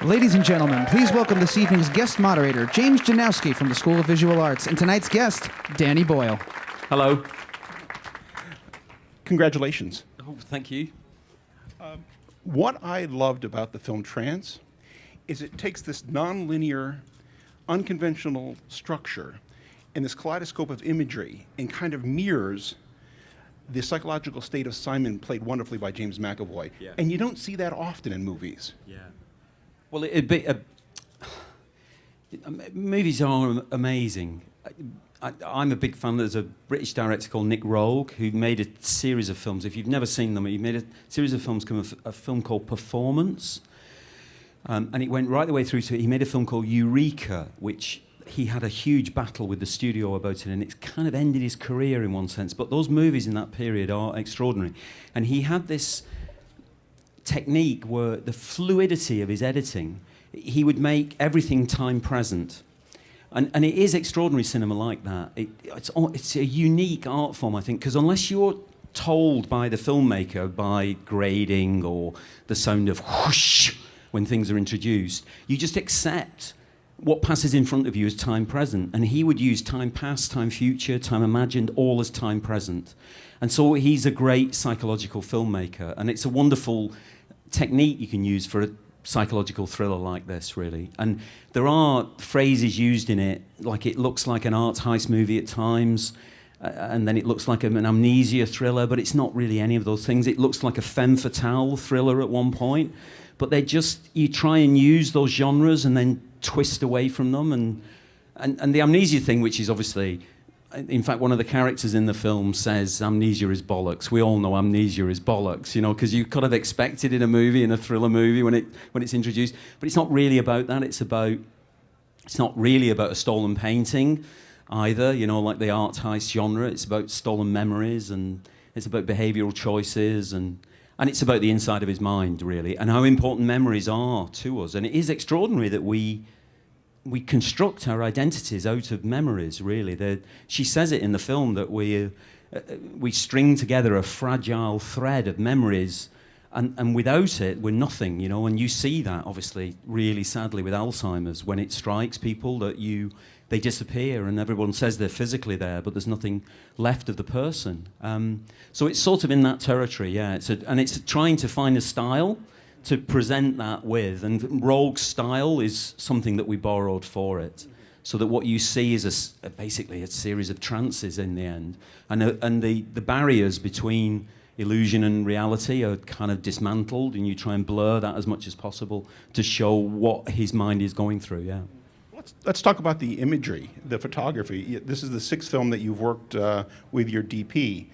Ladies and gentlemen, please welcome this evening's guest moderator, James Janowski from the School of Visual Arts, and tonight's guest, Danny Boyle. Hello. Congratulations. Oh, thank you. What I loved about the film Trance is it takes this non-linear, unconventional structure and this kaleidoscope of imagery and kind of mirrors the psychological state of Simon, played wonderfully by James McAvoy. Yeah. And you don't see that often in movies. Yeah. Well, movies are amazing. I'm a big fan. There's a British director called Nick Rogue who made a series of films. If you've never seen them, he made a series of films, a film called Performance. And it went right the way through to, he made a film called Eureka, which he had a huge battle with the studio about it, and it's kind of ended his career in one sense. But those movies in that period are extraordinary. And he had this technique where the fluidity of his editing, he would make everything time present. And it is extraordinary cinema like that. It's a unique art form, I think, because unless you're told by the filmmaker, by grading or the sound of whoosh when things are introduced, you just accept what passes in front of you as time present. And he would use time past, time future, time imagined, all as time present. And so he's a great psychological filmmaker, and it's a wonderful technique you can use for a psychological thriller like this, really. And there are phrases used in it, like it looks like an art heist movie at times, and then it looks like an amnesia thriller, but it's not really any of those things. It looks like a femme fatale thriller at one point, but you try and use those genres and then twist away from them. And the amnesia thing, which is obviously, in fact, one of the characters in the film says amnesia is bollocks. We all know amnesia is bollocks, because you kind of expect it in a movie, in a thriller movie, when it's introduced. But it's not really about that. It's not really about a stolen painting either, like the art heist genre. It's about stolen memories, and it's about behavioural choices, and it's about the inside of his mind, really, and how important memories are to us. And it is extraordinary that we construct our identities out of memories, really. She says it in the film that we string together a fragile thread of memories, and without it, we're nothing, And you see that, obviously, really sadly with Alzheimer's. When it strikes people, they disappear, and everyone says they're physically there, but there's nothing left of the person. So it's sort of in that territory, yeah. It's trying to find a style to present that with, and Rogue's style is something that we borrowed for it, so that what you see is basically a series of trances in the end, and the barriers between illusion and reality are kind of dismantled, and you try and blur that as much as possible to show what his mind is going through, yeah. Let's talk about the imagery, the photography. This is the sixth film that you've worked with your DP.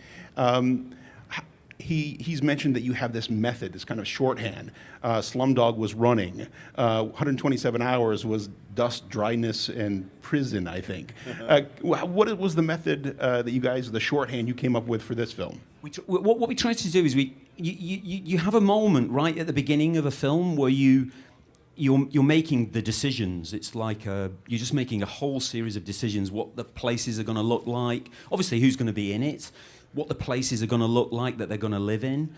He's mentioned that you have this method, this kind of shorthand. Slumdog was running. 127 Hours was dust, dryness, and prison, I think. What was the method that you guys, the shorthand you came up with for this film? What we try to do is you have a moment right at the beginning of a film where you're making the decisions. It's like you're just making a whole series of decisions, what the places are going to look like, obviously who's going to be in it, what the places are going to look like that they're going to live in,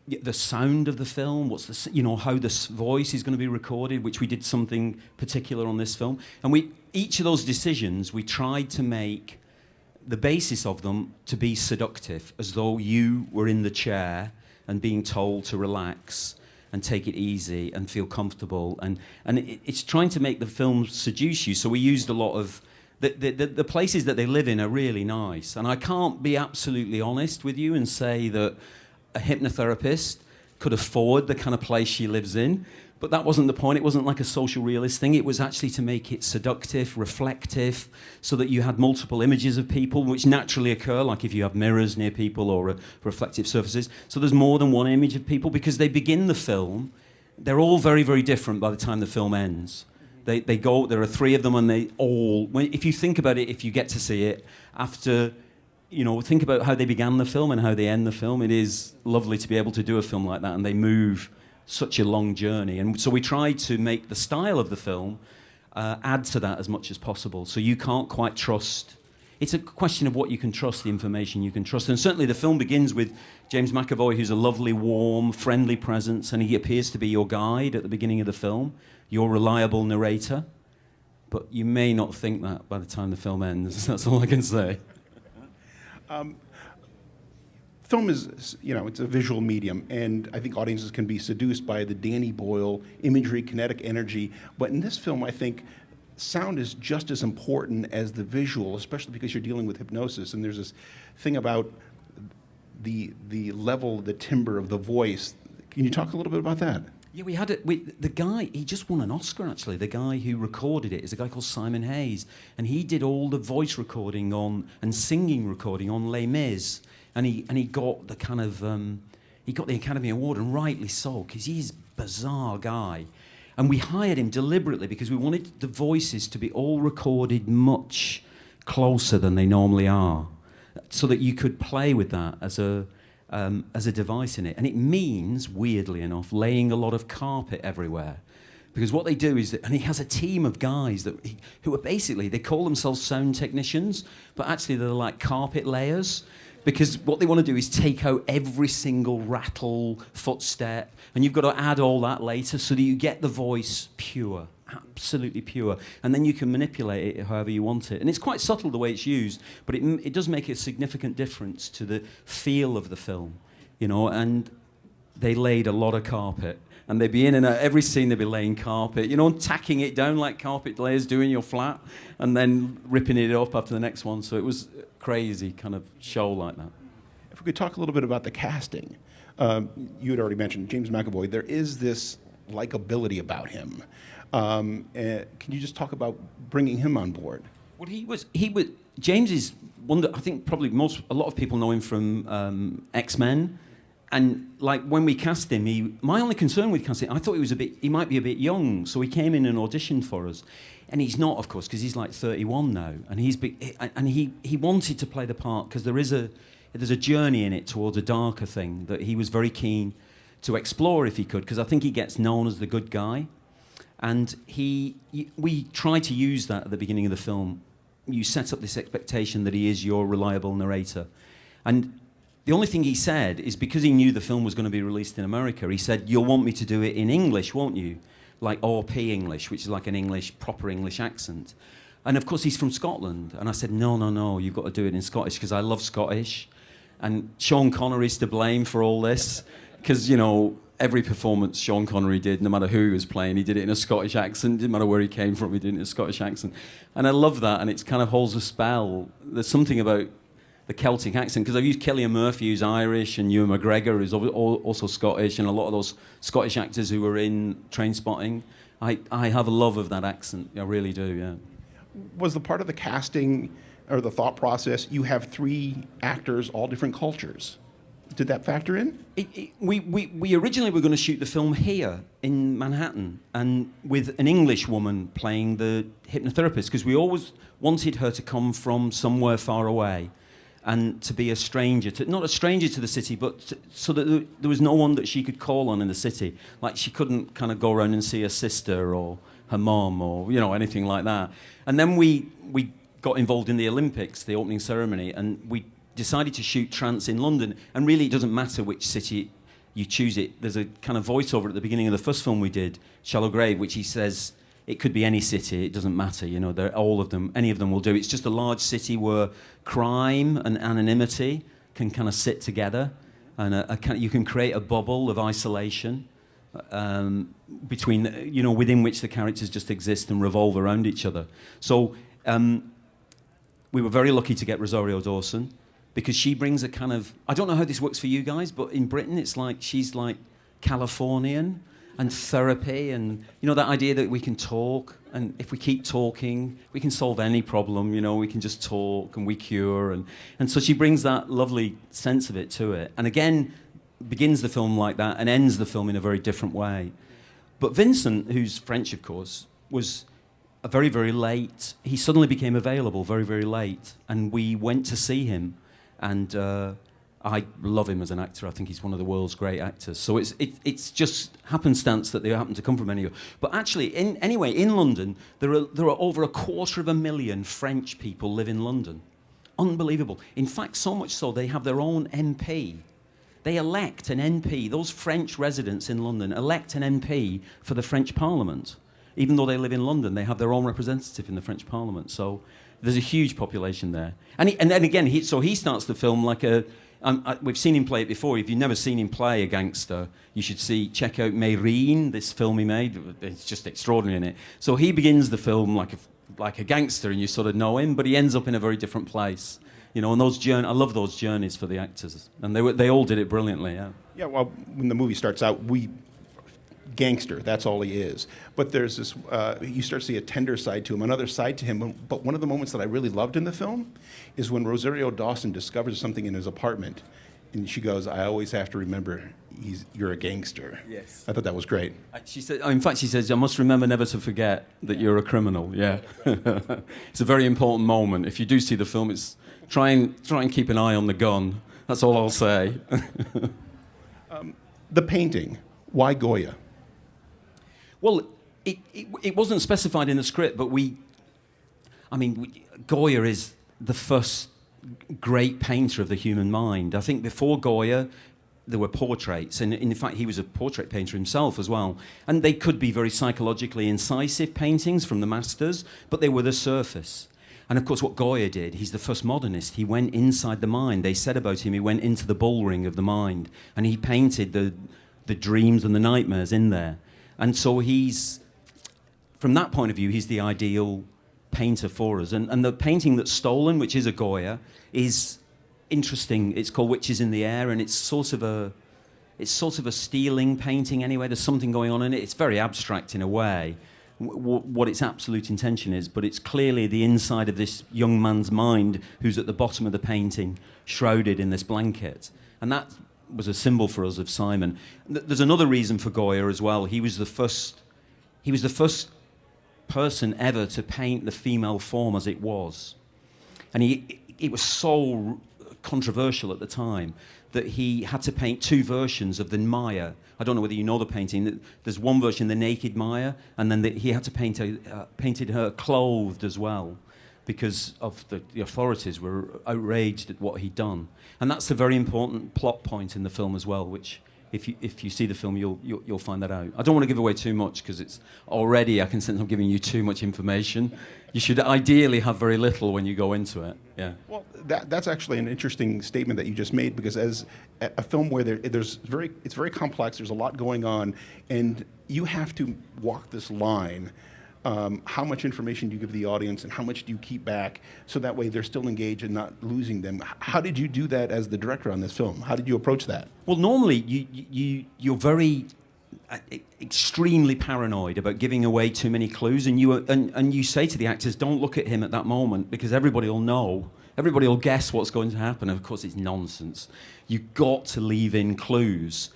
the sound of the film, how the voice is going to be recorded, which we did something particular on this film. And each of those decisions, we tried to make the basis of them to be seductive, as though you were in the chair and being told to relax and take it easy and feel comfortable. And it's trying to make the film seduce you. So we used a lot of the places that they live in are really nice. And I can't be absolutely honest with you and say that a hypnotherapist could afford the kind of place she lives in. But that wasn't the point. It wasn't like a social realist thing. It was actually to make it seductive, reflective, so that you had multiple images of people, which naturally occur, like if you have mirrors near people or reflective surfaces. So there's more than one image of people, because they begin the film, they're all very, very different by the time the film ends. There are three of them, and if you think about it, if you get to see it, after, think about how they began the film and how they end the film. It is lovely to be able to do a film like that, and they move such a long journey. And so we tried to make the style of the film add to that as much as possible. So you can't quite trust. it's a question of what you can trust, the information you can trust. And certainly the film begins with James McAvoy, who's a lovely, warm, friendly presence, and he appears to be your guide at the beginning of the film, your reliable narrator. But you may not think that by the time the film ends. That's all I can say. Film is, it's a visual medium, and I think audiences can be seduced by the Danny Boyle imagery, kinetic energy. But in this film, I think sound is just as important as the visual, especially because you're dealing with hypnosis. And there's this thing about the level, the timbre of the voice. Can you talk a little bit about that? Yeah, we had it. The guy, he just won an Oscar, actually. The guy who recorded it is a guy called Simon Hayes. And he did all the voice recording and singing recording on Les Mis. And he got the kind of, he got the Academy Award, and rightly so, because he's a bizarre guy. And we hired him deliberately because we wanted the voices to be all recorded much closer than they normally are, so that you could play with that as a device in it. And it means, weirdly enough, laying a lot of carpet everywhere. Because what they do is that, and he has a team of guys who are basically, they call themselves sound technicians, but actually they're like carpet layers. Because what they want to do is take out every single rattle, footstep, and you've got to add all that later so that you get the voice pure, absolutely pure. And then you can manipulate it however you want it. And it's quite subtle the way it's used, but it does make a significant difference to the feel of the film, and they laid a lot of carpet. And they'd be in and out, every scene they'd be laying carpet, and tacking it down like carpet layers do in your flat, and then ripping it up after the next one. So it was a crazy kind of show like that. If we could talk a little bit about the casting. You had already mentioned James McAvoy. There is this likability about him. Can you just talk about bringing him on board? Well, James is I think probably a lot of people know him from X-Men. And like when we cast him, my only concern with casting, I thought he might be a bit young, so he came in and auditioned for us, and he's not, of course, because he's like 31 now, and he wanted to play the part because there's a journey in it towards a darker thing that he was very keen to explore if he could, because I think he gets known as the good guy, and we try to use that at the beginning of the film. You set up this expectation that he is your reliable narrator, and the only thing he said is, because he knew the film was going to be released in America, he said, "You'll want me to do it in English, won't you? Like RP English, which is like an proper English accent." And of course, he's from Scotland. And I said, no, you've got to do it in Scottish, because I love Scottish. And Sean Connery's to blame for all this, because, every performance Sean Connery did, no matter who he was playing, he did it in a Scottish accent. Didn't matter where he came from, he did it in a Scottish accent. And I love that, and it kind of holds a spell. There's something about the Celtic accent, because I've used Cillian Murphy, who's Irish, and Ewan McGregor, who's also Scottish, and a lot of those Scottish actors who were in Trainspotting. I have a love of that accent, I really do, yeah. Was the part of the casting or the thought process, you have 3 actors, all different cultures? Did that factor in? We originally were going to shoot the film here in Manhattan, and with an English woman playing the hypnotherapist, because we always wanted her to come from somewhere far away and to be not a stranger to the city, but so that there was no one that she could call on in the city. Like, she couldn't kind of go around and see her sister or her mom or, anything like that. And then we got involved in the Olympics, the opening ceremony, and we decided to shoot Trance in London. And really, it doesn't matter which city you choose it. There's a kind of voiceover at the beginning of the first film we did, Shallow Grave, which he says, it could be any city, it doesn't matter, they're all of them, any of them will do. It's just a large city where crime and anonymity can kind of sit together, and you can create a bubble of isolation between, within which the characters just exist and revolve around each other. So we were very lucky to get Rosario Dawson, because she brings a kind of, I don't know how this works for you guys, but in Britain it's like, she's like Californian, and therapy, and that idea that we can talk, and if we keep talking, we can solve any problem. We can just talk and we cure, and so she brings that lovely sense of it to it. And again, begins the film like that and ends the film in a very different way. But Vincent, who's French, of course, was very, very late. He suddenly became available very, very late, and we went to see him, and I love him as an actor. I think he's one of the world's great actors. So it's just happenstance that they happen to come from anywhere. But actually, in London, there are over 250,000 French people live in London. Unbelievable. In fact, so much so they have their own MP. They elect an MP. Those French residents in London elect an MP for the French Parliament. Even though they live in London, they have their own representative in the French Parliament. So there's a huge population there. And then again, he starts the film like a... we've seen him play it before. If you've never seen him play a gangster, you should check out Meyreen, this film he made. It's just extraordinary in it. So he begins the film like a gangster, and you sort of know him, but he ends up in a very different place. You know, and I love those journeys for the actors, and they all did it brilliantly. Yeah. Yeah. Well, when the movie starts out, gangster. That's all he is. But there's this. You start to see a tender side to him, another side to him. But one of the moments that I really loved in the film is when Rosario Dawson discovers something in his apartment, and she goes, "I always have to remember you're a gangster." Yes. I thought that was great. She said, in fact, she says, "I must remember never to forget that you're a criminal." Yeah. It's a very important moment. If you do see the film, it's try and keep an eye on the gun. That's all I'll say. The painting. Why Goya? Well, it wasn't specified in the script, but Goya is the first great painter of the human mind. I think before Goya, there were portraits, and in fact, he was a portrait painter himself as well. And they could be very psychologically incisive paintings from the masters, but they were the surface. And of course, what Goya did, he's the first modernist. He went inside the mind. They said about him, he went into the bullring of the mind, and he painted the dreams and the nightmares in there. And so from that point of view, he's the ideal painter for us. And the painting that's stolen, which is a Goya, is interesting. It's called Witches in the Air, and it's sort of a stealing painting anyway. There's something going on in it. It's very abstract in a way, what its absolute intention is, but it's clearly the inside of this young man's mind who's at the bottom of the painting, shrouded in this blanket. And that was a symbol for us of Simon. There's another reason for Goya as well. He was the first person ever to paint the female form as it was. And it was so controversial at the time that he had to paint two versions of the Maya. I don't know whether you know the painting. There's one version, the naked Maya, and then he had to painted her clothed as well, because of the authorities were outraged at what he'd done. And that's a very important plot point in the film as well, which if you see the film, you'll find that out. I don't want to give away too much, because it's already, I can sense I'm giving you too much information. You should ideally have very little when you go into it. Yeah. Well, that's actually an interesting statement that you just made, because as a film where it's very complex, there's a lot going on, and you have to walk this line. How much information do you give the audience, and how much do you keep back, so that way they're still engaged and not losing them? How did you do that as the director on this film? How did you approach that? Well, normally you're very extremely paranoid about giving away too many clues, and you say to the actors, don't look at him at that moment, because everybody will know. Everybody will guess what's going to happen. And of course, it's nonsense. You've got to leave in clues,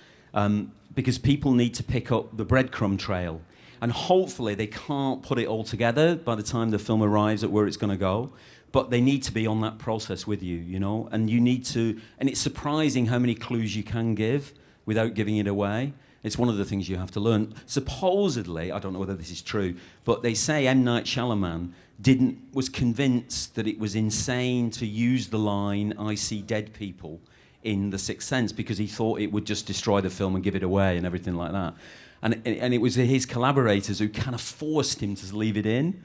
because people need to pick up the breadcrumb trail. And hopefully they can't put it all together by the time the film arrives at where it's going to go. But they need to be on that process with you, you know? And you need to... And it's surprising how many clues you can give without giving it away. It's one of the things you have to learn. Supposedly, I don't know whether this is true, but they say M. Night Shyamalan was convinced that it was insane to use the line, "I see dead people," in The Sixth Sense, because he thought it would just destroy the film and give it away and everything like that. And it was his collaborators who kind of forced him to leave it in.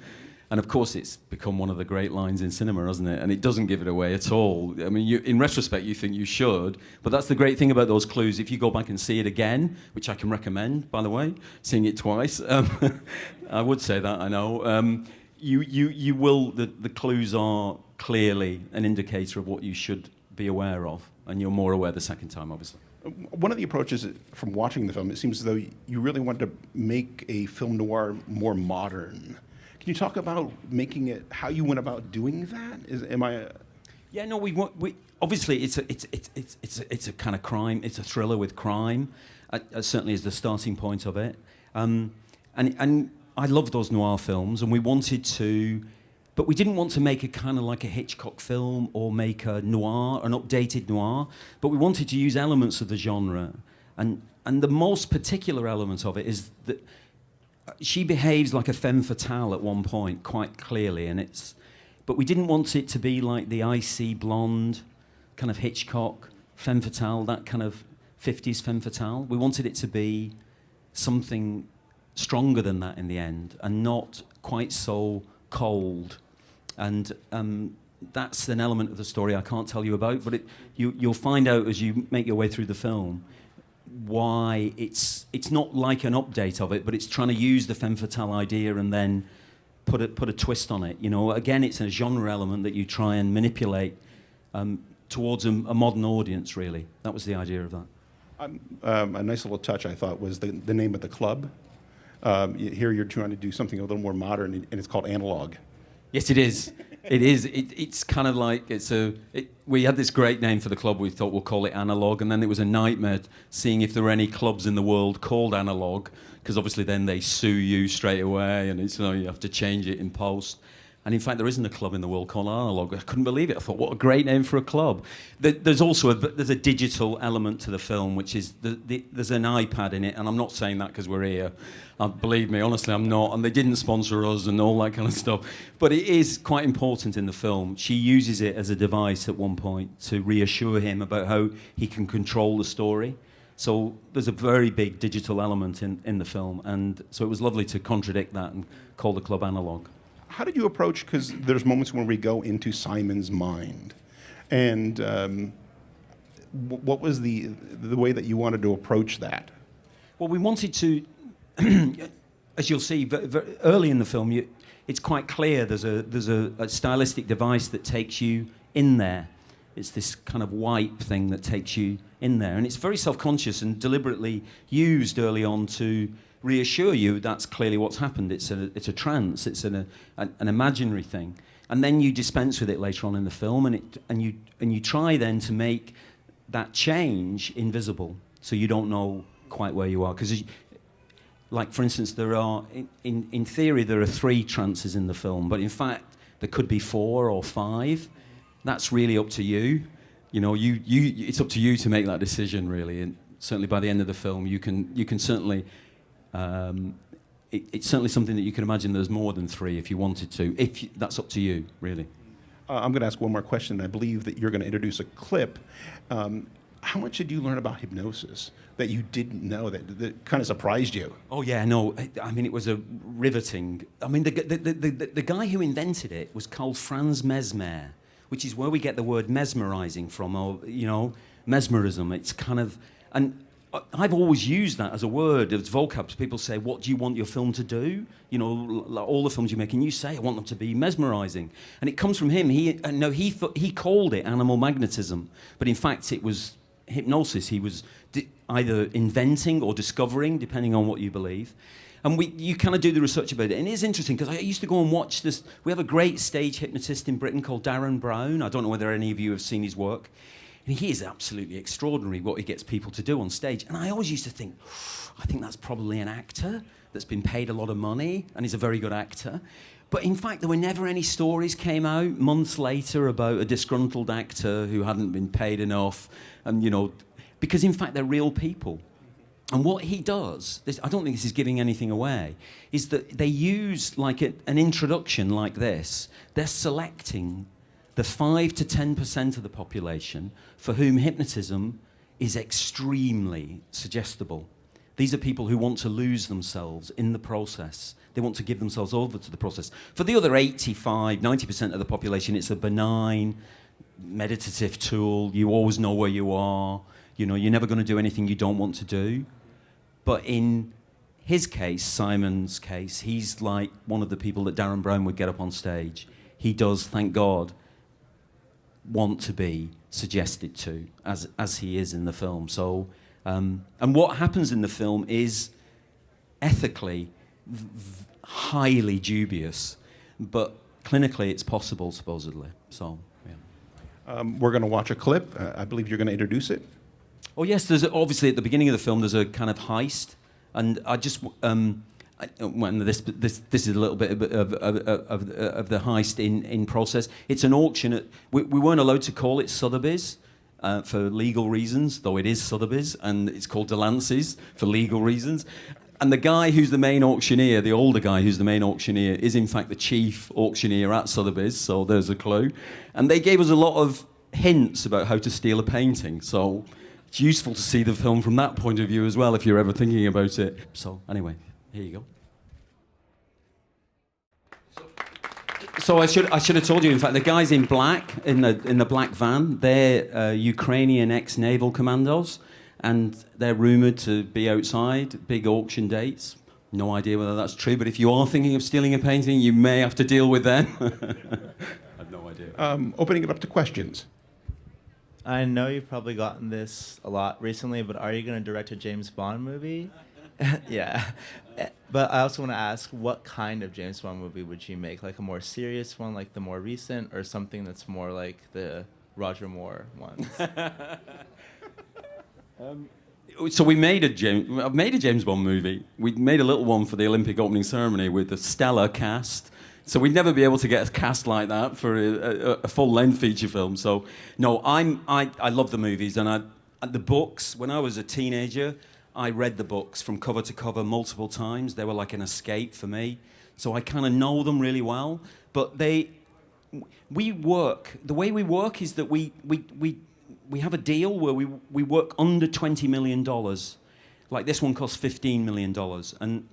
And of course, it's become one of the great lines in cinema, hasn't it? And it doesn't give it away at all. I mean, in retrospect, you think you should. But that's the great thing about those clues. If you go back and see it again, which I can recommend, by the way, seeing it twice, I would say that, I know. You will, the clues are clearly an indicator of what you should be aware of. And you're more aware the second time, obviously. One of the approaches from watching the film, it seems as though you really want to make a film noir more modern. Can you talk about making it, how you went about doing that? Yeah, no, we obviously it's a kind of crime. It's a thriller with crime. Certainly is the starting point of it. And I love those noir films, and we wanted to. But we didn't want to make a kind of like a Hitchcock film or make a noir, an updated noir, but we wanted to use elements of the genre. And the most particular element of it is that she behaves like a femme fatale at one point, quite clearly, and but we didn't want it to be like the icy blonde, kind of Hitchcock, femme fatale, that kind of 50s femme fatale. We wanted it to be something stronger than that in the end, and not quite so cold. And that's an element of the story I can't tell you about, but you'll find out as you make your way through the film why it's not like an update of it, but it's trying to use the femme fatale idea and then put a twist on it. You know, again, it's a genre element that you try and manipulate towards a modern audience. Really, that was the idea of that. A nice little touch, I thought, was the name of the club. Here you're trying to do something a little more modern, and it's called Analog. Yes, it is. It is. It's kind of like we had this great name for the club. We thought we'll call it Analog, and then it was a nightmare seeing if there were any clubs in the world called Analog, because obviously then they sue you straight away, and it's you have to change it in post. And in fact, there isn't a club in the world called Analog. I couldn't believe it. I thought, what a great name for a club. There's also a digital element to the film, which is there's an iPad in it, and I'm not saying that because we're here. Believe me, honestly, I'm not. And they didn't sponsor us and all that kind of stuff. But it is quite important in the film. She uses it as a device at one point to reassure him about how he can control the story. So there's a very big digital element in the film. And so it was lovely to contradict that and call the club Analog. How did you approach, because there's moments when we go into Simon's mind, and what was the way that you wanted to approach that? Well, we wanted to, as you'll see, very early in the film, it's quite clear there's a stylistic device that takes you in there. It's this kind of wipe thing that takes you in there, and it's very self-conscious and deliberately used early on to reassure you that's clearly what's happened. It's a trance. It's an imaginary thing, and then you dispense with it later on in the film, and you try then to make that change invisible, so you don't know quite where you are. Because, like for instance, there are in theory there are 3 trances in the film, but in fact there could be 4 or 5. That's really up to you. You know, it's up to you to make that decision, really. And certainly by the end of the film, you can certainly. It's certainly something that you can imagine there's more than 3 if you wanted to. That's up to you, really. I'm going to ask one more question. I believe that you're going to introduce a clip. How much did you learn about hypnosis that you didn't know that kind of surprised you? Oh yeah, no. I mean, it was a riveting. I mean, the guy who invented it was called Franz Mesmer, which is where we get the word mesmerizing from, or mesmerism. It's kind of I've always used that as a word, as vocab. People say, what do you want your film to do? You know, like all the films you make, and you say, I want them to be mesmerizing. And it comes from him. He called it animal magnetism, but in fact it was hypnosis. He was either inventing or discovering, depending on what you believe. And you kind of do the research about it. And it is interesting, because I used to go and watch this. We have a great stage hypnotist in Britain called Darren Brown. I don't know whether any of you have seen his work. And he is absolutely extraordinary, what he gets people to do on stage. And I always used to think, I think that's probably an actor that's been paid a lot of money, and he's a very good actor. But in fact, there were never any stories came out months later about a disgruntled actor who hadn't been paid enough, and because in fact they're real people. And what he does, I don't think this is giving anything away, is that they use like an introduction like this. They're selecting the 5 to 10% of the population for whom hypnotism is extremely suggestible. These are people who want to lose themselves in the process. They want to give themselves over to the process. For the other 85, 90% of the population, it's a benign, meditative tool. You always know where you are. You're never going to do anything you don't want to do. But in his case, Simon's case, he's like one of the people that Darren Brown would get up on stage. He does, thank God, want to be suggested to, as he is in the film. So, and what happens in the film is ethically highly dubious, but clinically it's possible, supposedly. So, yeah. We're going to watch a clip. I believe you're going to introduce it. Oh yes, there's obviously at the beginning of the film there's a kind of heist, and I just this is a little bit of the heist in process. It's an auction. We weren't allowed to call it Sotheby's for legal reasons, though it is Sotheby's, and it's called Delancey's for legal reasons. And the guy who's the main auctioneer, the older guy who's the main auctioneer, is in fact the chief auctioneer at Sotheby's, so there's a clue. And they gave us a lot of hints about how to steal a painting, so it's useful to see the film from that point of view as well if you're ever thinking about it. So anyway, here you go. So I should have told you. In fact, the guys in black in the black van, they're Ukrainian ex-naval commandos, and they're rumoured to be outside big auction dates. No idea whether that's true, but if you are thinking of stealing a painting, you may have to deal with them. I have no idea. Opening it up to questions. I know you've probably gotten this a lot recently, but are you going to direct a James Bond movie? Yeah. But I also want to ask, what kind of James Bond movie would you make? Like a more serious one, like the more recent, or something that's more like the Roger Moore ones? So I've made a James Bond movie. We made a little one for the Olympic opening ceremony with a stellar cast. So we'd never be able to get a cast like that for a full-length feature film. So no, I love the movies, and the books. When I was a teenager, I read the books from cover to cover multiple times. They were like an escape for me. So I kind of know them really well. But the way we work is that we have a deal where we work under $20 million. Like this one costs $15 million. And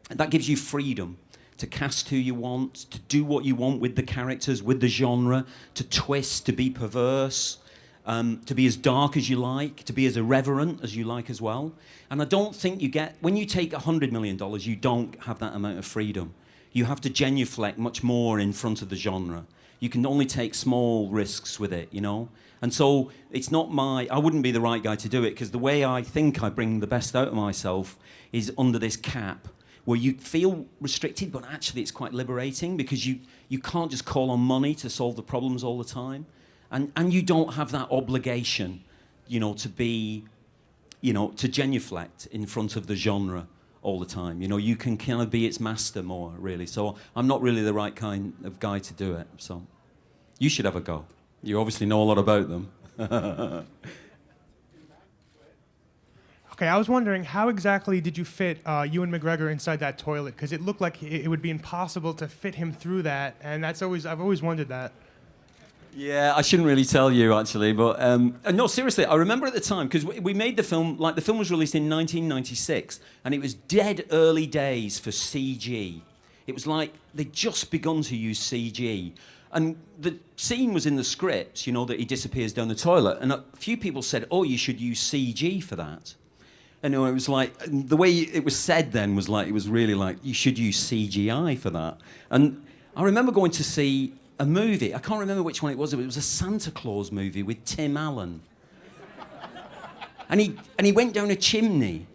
that gives you freedom to cast who you want, to do what you want with the characters, with the genre, to twist, to be perverse, to be as dark as you like, to be as irreverent as you like as well. And I don't think when you take $100 million, you don't have that amount of freedom. You have to genuflect much more in front of the genre. You can only take small risks with it, you know? And so it's not I wouldn't be the right guy to do it, because the way I think I bring the best out of myself is under this cap, where you feel restricted, but actually it's quite liberating, because you can't just call on money to solve the problems all the time. And you don't have that obligation, you know, to be, you know, to genuflect in front of the genre all the time. You know, you can kind of be its master more, really. So I'm not really the right kind of guy to do it. So you should have a go. You obviously know a lot about them. Okay, I was wondering, how exactly did you fit Ewan McGregor inside that toilet? Because it looked like it would be impossible to fit him through that, and I've always wondered that. Yeah, I shouldn't really tell you, actually, but no, seriously, I remember at the time, because we made the film, like the film was released in 1996, and it was dead early days for CG. It was like they'd just begun to use CG. And the scene was in the script, you know, that he disappears down the toilet, and a few people said, oh, you should use CG for that. And it was like, the way it was said then was like, it was really like, you should use CGI for that. And I remember going to see a movie, I can't remember which one it was a Santa Claus movie with Tim Allen. And he went down a chimney,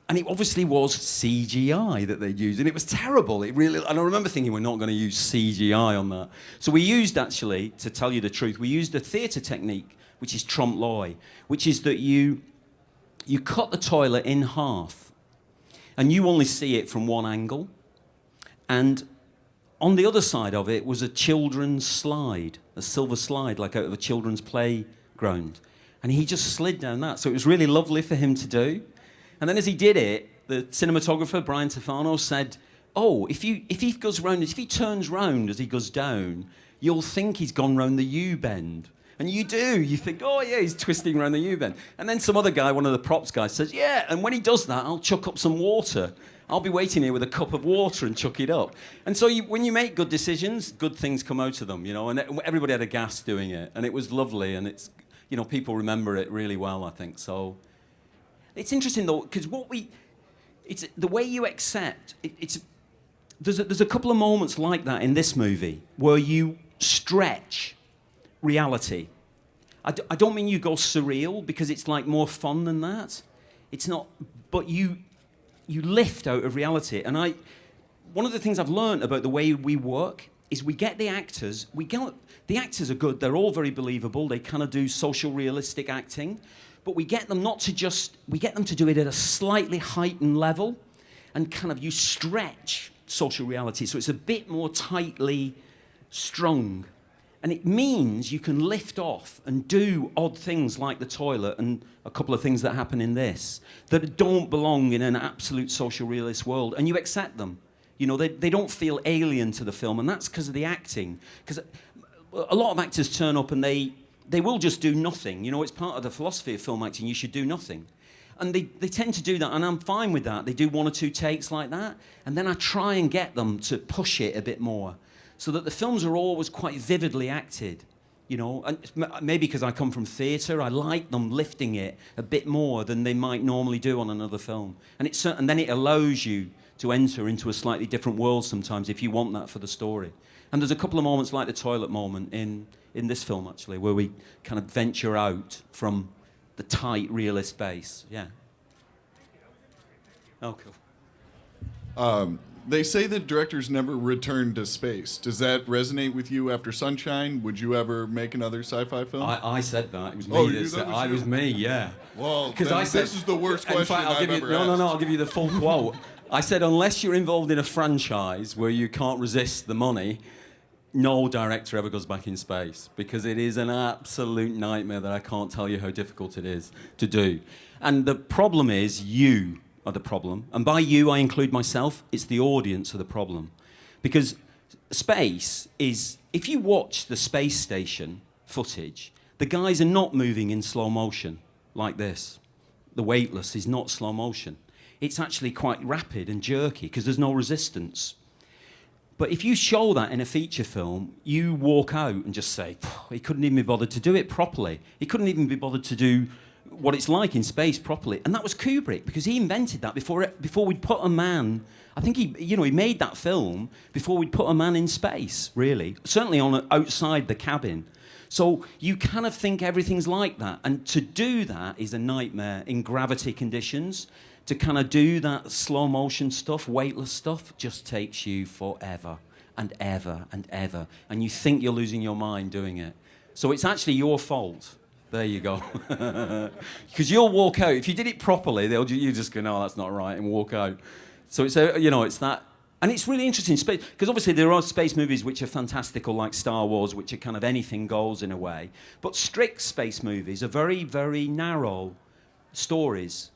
and it obviously was CGI that they'd used, and it was terrible. And I remember thinking, we're not going to use CGI on that. So we used, actually, to tell you the truth, we used a theatre technique, which is trompe l'oeil, which is that you cut the toilet in half, and you only see it from one angle, and on the other side of it was a children's slide, a silver slide, like out of a children's playground. And he just slid down that. So it was really lovely for him to do. And then as he did it, the cinematographer, Brian Tufano, said, oh, if he turns round as he goes down, you'll think he's gone round the U-bend. And you do. You think, oh, yeah, he's twisting around the U-bend. And then some other guy, one of the props guys, says, yeah, and when he does that, I'll chuck up some water. I'll be waiting here with a cup of water and chuck it up. And so when you make good decisions, good things come out of them, you know, and everybody had a gas doing it. And it was lovely, and it's, you know, people remember it really well, I think. So it's interesting, though, because it's the way you accept, there's a couple of moments like that in this movie where you stretch reality. I don't mean you go surreal, because it's like more fun than that. It's not, but you lift out of reality. And one of the things I've learned about the way we work is we get the actors, the actors are good, they're all very believable, they kind of do social realistic acting, but we get them we get them to do it at a slightly heightened level, and kind of you stretch social reality, so it's a bit more tightly strung. And it means you can lift off and do odd things like the toilet and a couple of things that happen in this that don't belong in an absolute social realist world, and you accept them. You know, they don't feel alien to the film, and that's because of the acting. Because a lot of actors turn up and they will just do nothing. You know, it's part of the philosophy of film acting, you should do nothing. And they tend to do that, and I'm fine with that. They do 1 or 2 takes like that, and then I try and get them to push it a bit more, so that the films are always quite vividly acted, you know. And maybe because I come from theatre, I like them lifting it a bit more than they might normally do on another film. And then it allows you to enter into a slightly different world sometimes if you want that for the story. And there's a couple of moments like the toilet moment in this film, actually, where we kind of venture out from the tight realist base. Yeah. Oh, cool. They say that directors never return to space. Does that resonate with you after Sunshine? Would you ever make another sci-fi film? I said that. It was me. Oh, that said, that was I was me, yeah. Well, Because this is the worst question I've ever asked. No, I'll give you the full quote. I said, unless you're involved in a franchise where you can't resist the money, no director ever goes back in space, because it is an absolute nightmare that I can't tell you how difficult it is to do. And the problem is you are the problem. And by you, I include myself. It's the audience are the problem. Because space is... If you watch the space station footage, the guys are not moving in slow motion like this. The Weightless is not slow motion. It's actually quite rapid and jerky because there's no resistance. But if you show that in a feature film, you walk out and just say, he couldn't even be bothered to do it properly. He couldn't even be bothered to do what it's like in space properly. And that was Kubrick, because he invented that before we'd put a man... I think he made that film before we'd put a man in space, really. Certainly outside the cabin. So you kind of think everything's like that. And to do that is a nightmare in gravity conditions. To kind of do that slow motion stuff, weightless stuff, just takes you forever and ever and ever. And you think you're losing your mind doing it. So it's actually your fault. There you go. Because you'll walk out. If you did it properly, you just go, no, that's not right, and walk out. So it's that. And it's really interesting, because obviously there are space movies which are fantastical, like Star Wars, which are kind of anything goes in a way. But strict space movies are very, very narrow stories,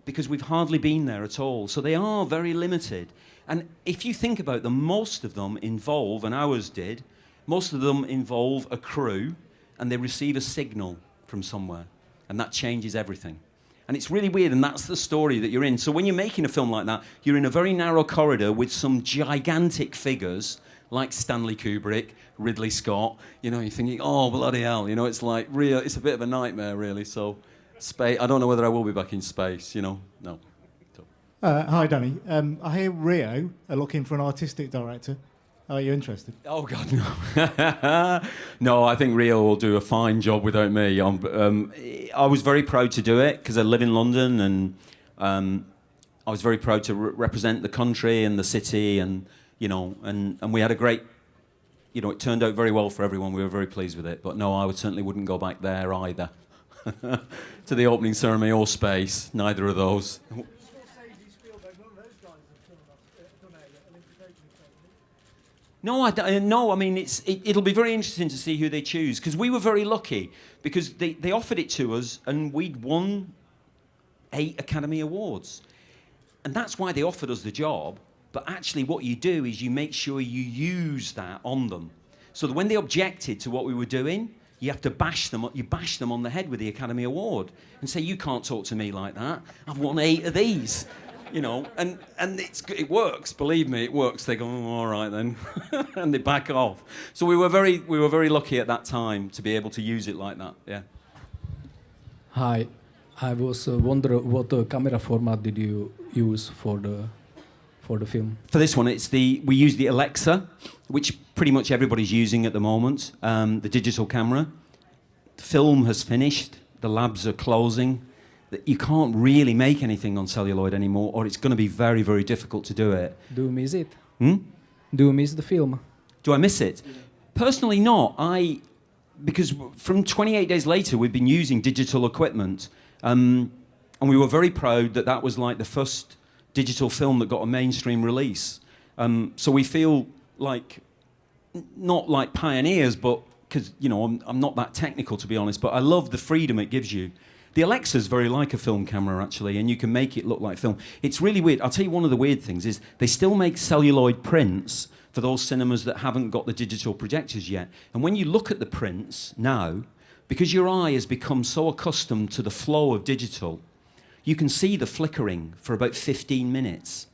because we've hardly been there at all. So they are very limited. And if you think about them, most of them involve, and ours did, most of them involve a crew, and they receive a signal from somewhere. And that changes everything. And it's really weird, and that's the story that you're in. So when you're making a film like that, you're in a very narrow corridor with some gigantic figures, like Stanley Kubrick, Ridley Scott. You know, you're thinking, oh, bloody hell. You know, it's like real. It's a bit of a nightmare, really. So space, I don't know whether I will be back in space, you know. No. Hi, Danny. I hear Rio are looking for an artistic director. Are you interested? Oh, God, no. No, I think Rio will do a fine job without me. I was very proud to do it because I live in London, and I was very proud to represent the country and the city, and, you know, and we had a great, you know, it turned out very well for everyone. We were very pleased with it. But no, I certainly wouldn't go back there either. To the opening ceremony or space, neither of those. No, I mean, it'll be very interesting to see who they choose, because we were very lucky, because they offered it to us and we'd won 8 Academy Awards. And that's why they offered us the job. But actually what you do is you make sure you use that on them. So that when they objected to what we were doing, you have to bash them on the head with the Academy Award and say, you can't talk to me like that. I've won 8 of these. You know, and it works. Believe me, it works. They go, oh, all right then, and they back off. So we were very lucky at that time to be able to use it like that. Yeah. Hi, I was wondering what camera format did you use for the film? For this one, we use the Alexa, which pretty much everybody's using at the moment. The digital camera. The film has finished. The labs are closing. You can't really make anything on celluloid anymore, or it's going to be very, very difficult to do it. Do you miss it? Hmm? Do you miss the film? Do I miss it? Yeah. Personally, not. Because from 28 Days Later, we've been using digital equipment, and we were very proud that was like the first digital film that got a mainstream release. So we feel like, not like pioneers, but because I'm not that technical, to be honest, but I love the freedom it gives you. The Alexa's very like a film camera, actually, and you can make it look like film. It's really weird. I'll tell you one of the weird things is they still make celluloid prints for those cinemas that haven't got the digital projectors yet. And when you look at the prints now, because your eye has become so accustomed to the flow of digital, you can see the flickering for about 15 minutes.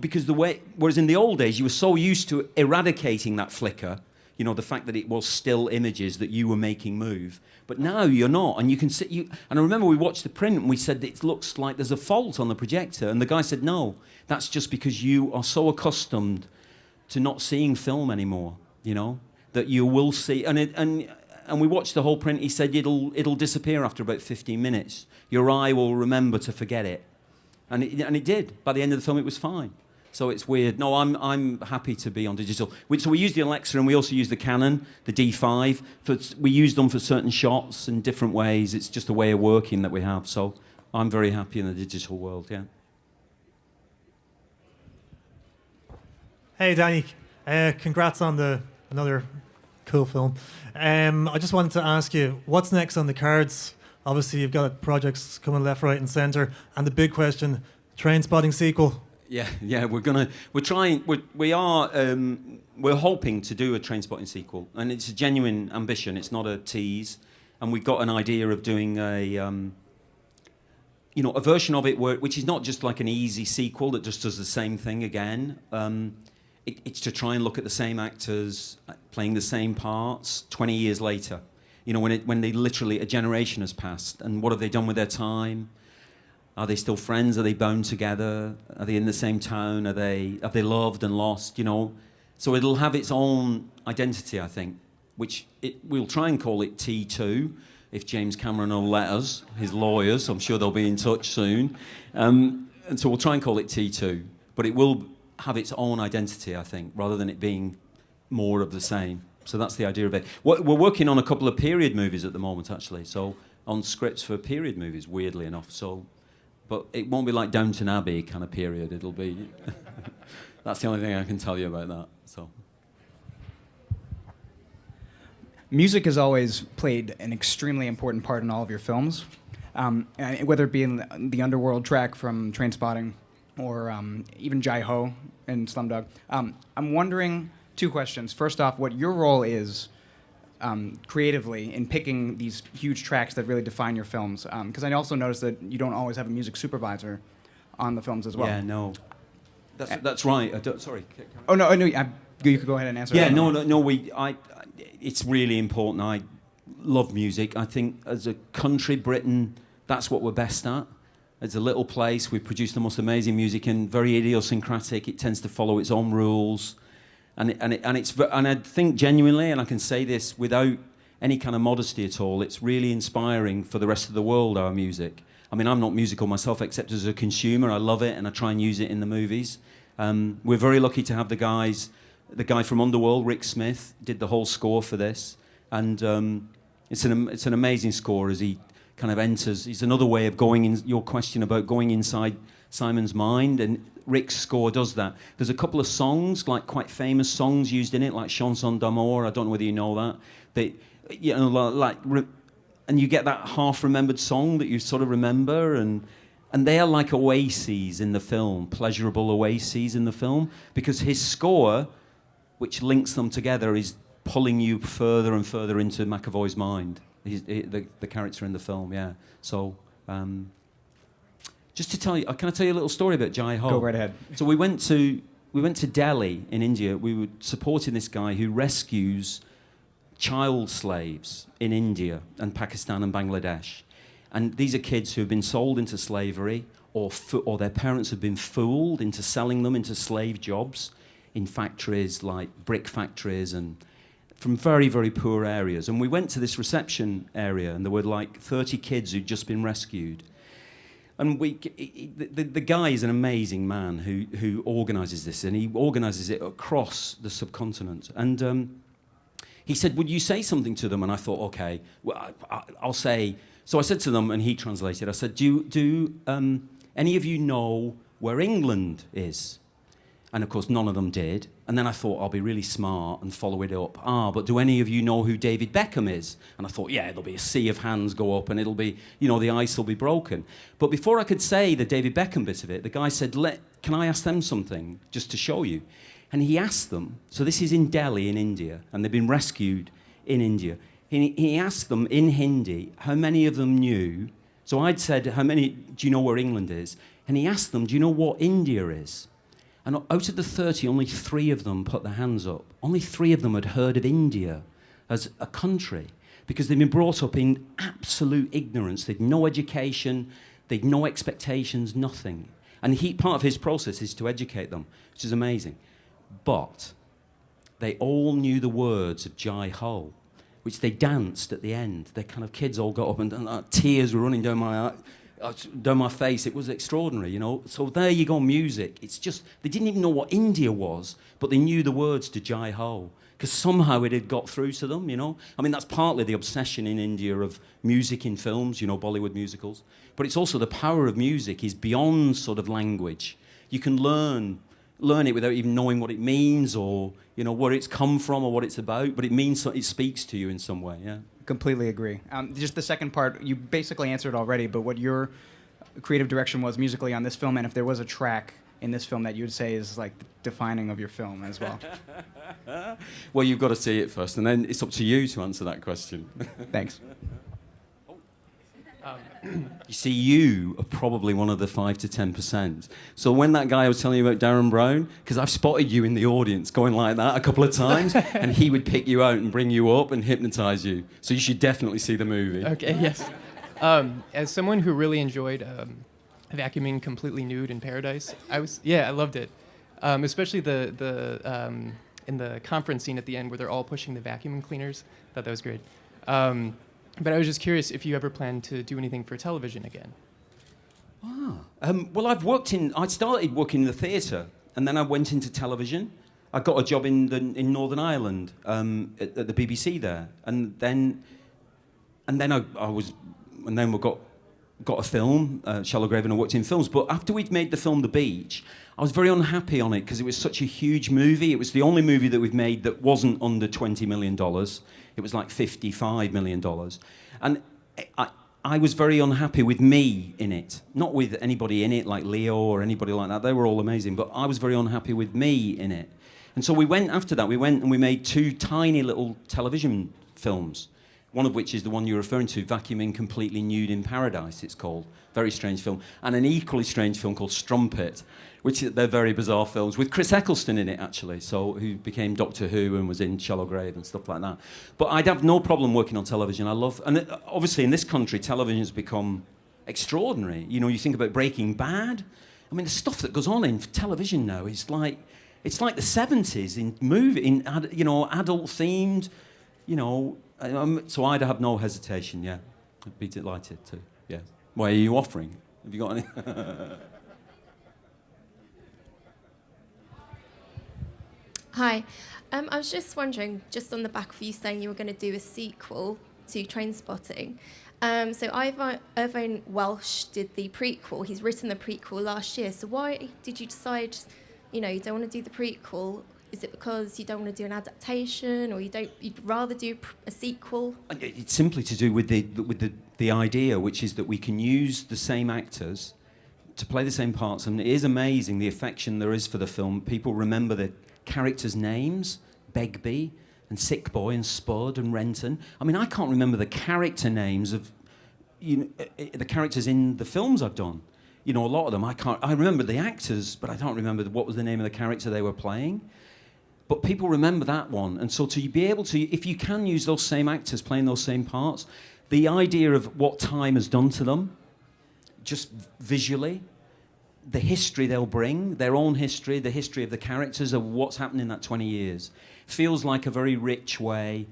Because whereas in the old days, you were so used to eradicating that flicker, the fact that it was still images that you were making move. But now you're not, and you can see. And I remember we watched the print, and we said it looks like there's a fault on the projector, and the guy said, no, that's just because you are so accustomed to not seeing film anymore. That you will see, and we watched the whole print. He said it'll disappear after about 15 minutes. Your eye will remember to forget it, and it did. By the end of the film, it was fine. So it's weird. No, I'm happy to be on digital. So we use the Alexa, and we also use the Canon, the D5. We use them for certain shots in different ways. It's just a way of working that we have. So I'm very happy in the digital world. Yeah. Hey, Danny. Congrats on another cool film. I just wanted to ask you, what's next on the cards? Obviously, you've got projects coming left, right, and centre. And the big question, Trainspotting sequel. Yeah, we're hoping to do a Trainspotting sequel, and it's a genuine ambition. It's not a tease, and we've got an idea of doing a version of it which is not just like an easy sequel that just does the same thing again. It's to try and look at the same actors playing the same parts 20 years later. When they literally a generation has passed, and what have they done with their time? Are they still friends? Are they bound together? Are they in the same town? Have they loved and lost? So it'll have its own identity, I think. We'll try and call it T2 if James Cameron will let us. His lawyers, I'm sure they'll be in touch soon. And so we'll try and call it T2, but it will have its own identity, I think, rather than it being more of the same. So that's the idea of it. We're working on a couple of period movies at the moment, actually. So on scripts for period movies, weirdly enough. But it won't be like Downton Abbey kind of period. It'll be... That's the only thing I can tell you about that. So. Music has always played an extremely important part in all of your films, whether it be in the Underworld track from Trainspotting or even Jai Ho in Slumdog. I'm wondering two questions. First off, what your role is creatively in picking these huge tracks that really define your films, because I also noticed that you don't always have a music supervisor on the films as well. Yeah, no, that's right. Sorry. Oh no, you could go ahead and answer. Yeah, no. It's really important. I love music. I think as a country, Britain, that's what we're best at. It's a little place. We produce the most amazing music and very idiosyncratic. It tends to follow its own rules. And I think genuinely, and I can say this without any kind of modesty at all, it's really inspiring for the rest of the world, our music. I mean, I'm not musical myself, except as a consumer. I love it, and I try and use it in the movies. We're very lucky to have the guy from Underworld, Rick Smith, did the whole score for this. And it's an amazing score as he kind of enters. It's another way of going in, your question about going inside Simon's mind, and Rick's score does that. There's a couple of songs, like quite famous songs used in it, like Chanson d'amour. I don't know whether you know that. And you get that half-remembered song that you sort of remember, and they are like oases in the film, pleasurable oases in the film, because his score, which links them together, is pulling you further and further into McAvoy's mind. The character in the film, yeah. So. Just to tell you, can I tell you a little story about Jai Ho? Go right ahead. So we went to Delhi in India. We were supporting this guy who rescues child slaves in India and Pakistan and Bangladesh. And these are kids who have been sold into slavery, or their parents have been fooled into selling them into slave jobs in factories like brick factories and from very, very poor areas. And we went to this reception area, and there were like 30 kids who'd just been rescued. And the guy is an amazing man who organises this, and he organises it across the subcontinent. And he said, would you say something to them? And I thought, okay, well, I'll say. So I said to them, and he translated, I said, do any of you know where England is? And of course, none of them did. And then I thought, I'll be really smart and follow it up. But do any of you know who David Beckham is? And I thought, yeah, it'll be a sea of hands go up and it'll be, the ice will be broken. But before I could say the David Beckham bit of it, the guy said, can I ask them something just to show you? And he asked them, so this is in Delhi in India, and they've been rescued in India. He asked them in Hindi how many of them knew. So I'd said, how many do you know where England is? And he asked them, do you know what India is? And out of the 30, only 3 of them put their hands up. Only 3 of them had heard of India as a country because they'd been brought up in absolute ignorance. They'd no education, they'd no expectations, nothing. And part of his process is to educate them, which is amazing. But they all knew the words of Jai Ho, which they danced at the end. The kind of kids all got up and tears were running down my face. It was extraordinary, So there you go, music. It's just, they didn't even know what India was, but they knew the words to Jai Ho, because somehow it had got through to them, I mean, that's partly the obsession in India of music in films, Bollywood musicals. But it's also the power of music is beyond sort of language. You can learn it without even knowing what it means or, where it's come from or what it's about, but it speaks to you in some way, yeah. Completely agree. Just the second part, you basically answered already, but what your creative direction was musically on this film, and if there was a track in this film that you would say is like defining of your film as well. Well, you've got to see it first, and then it's up to you to answer that question. Thanks. You see, you are probably one of the 5 to 10%. So when that guy I was telling you about, Darren Brown, because I've spotted you in the audience going like that a couple of times, and he would pick you out and bring you up and hypnotize you. So you should definitely see the movie. Okay, yes. As someone who really enjoyed vacuuming completely nude in Paradise, I loved it. Especially the in the conference scene at the end where they're all pushing the vacuum cleaners. I thought that was great. But I was just curious if you ever plan to do anything for television again. Well, I started working in the theatre, and then I went into television. I got a job in Northern Ireland at the BBC there, and then we got a film, Shallow Grave, and I worked in films. But after we'd made the film The Beach, I was very unhappy on it because it was such a huge movie. It was the only movie that we've made that wasn't under $20 million. It was like $55 million. And I was very unhappy with me in it. Not with anybody in it, like Leo or anybody like that. They were all amazing. But I was very unhappy with me in it. And so we went and we made 2 tiny little television films. One of which is the one you're referring to, Vacuuming Completely Nude in Paradise, it's called. Very strange film. And an equally strange film called Strumpet, which they're very bizarre films, with Chris Eccleston in it, actually, who became Doctor Who and was in Shallow Grave and stuff like that. But I'd have no problem working on television. Obviously in this country, television has become extraordinary. You think about Breaking Bad. I mean, the stuff that goes on in television now is like, it's like the 70s adult-themed, so I'd have no hesitation, yeah. I'd be delighted to, yeah. Why are you offering? Have you got any? Hi. I was just wondering, just on the back of you saying you were going to do a sequel to Trainspotting. So Irvine Welsh did the prequel. He's written the prequel last year. So why did you decide, you don't want to do the prequel? Is it because you don't want to do an adaptation, or you'd rather do a sequel? It's simply to do with the idea, which is that we can use the same actors to play the same parts, and it is amazing the affection there is for the film. People remember the characters' names, Begbie and Sick Boy and Spud and Renton. I mean, I can't remember the character names of the characters in the films I've done. A lot of them I remember the actors, but I don't remember what was the name of the character they were playing. But people remember that one. And so to be able to, if you can use those same actors playing those same parts, the idea of what time has done to them, just visually, the history they'll bring, their own history, the history of the characters, of what's happened in that 20 years, feels like a very rich way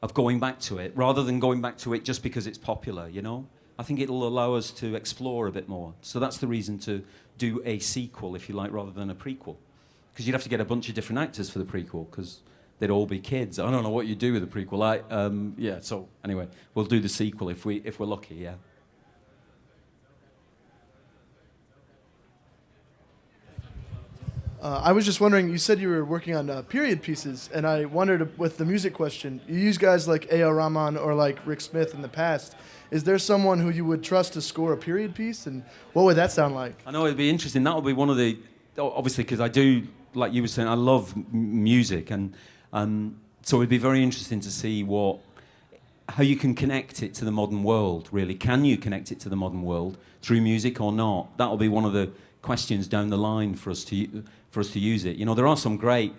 of going back to it, rather than going back to it just because it's popular, I think it'll allow us to explore a bit more. So that's the reason to do a sequel, if you like, rather than a prequel. Because you'd have to get a bunch of different actors for the prequel, because they'd all be kids. I don't know what you do with the prequel. So anyway, we'll do the sequel if we're lucky, yeah. I was just wondering, you said you were working on period pieces, and I wondered with the music question, you use guys like A.R. Rahman or like Rick Smith in the past. Is there someone who you would trust to score a period piece, and what would that sound like? I know it'd be interesting. That would be one of the, obviously, because I do, like you were saying, I love music, and so it'd be very interesting to see how you can connect it to the modern world, really. Can you connect it to the modern world through music or not? That'll be one of the questions down the line for us to use it. You know, there are some great,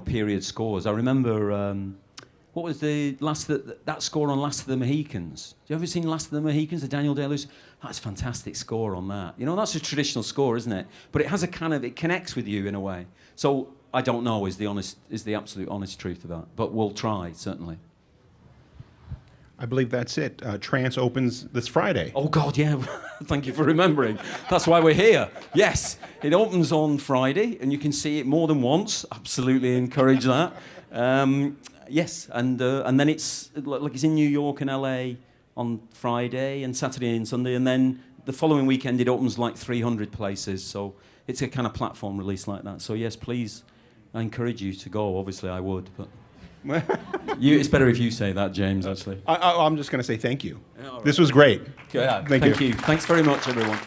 period scores. I remember, what was the that score on Last of the Mohicans? Have you ever seen Last of the Mohicans, the Daniel Day-Lewis? That's a fantastic score on that. You know, that's a traditional score, isn't it? But it has it connects with you in a way. So I don't know is the absolute honest truth of that. But we'll try, certainly. I believe that's it. Trance opens this Friday. Oh, God, yeah. Thank you for remembering. That's why we're here. Yes, it opens on Friday, and you can see it more than once. Absolutely encourage that. Yes, and then it's in New York and LA on Friday and Saturday and Sunday, and then the following weekend it opens like 300 places. So it's a kind of platform release like that. So yes, please, I encourage you to go. Obviously, I would, but. It's better if you say that, James, actually. I'm just going to say thank you. Yeah, right. This was great. Yeah, Thank you. Thanks very much, everyone.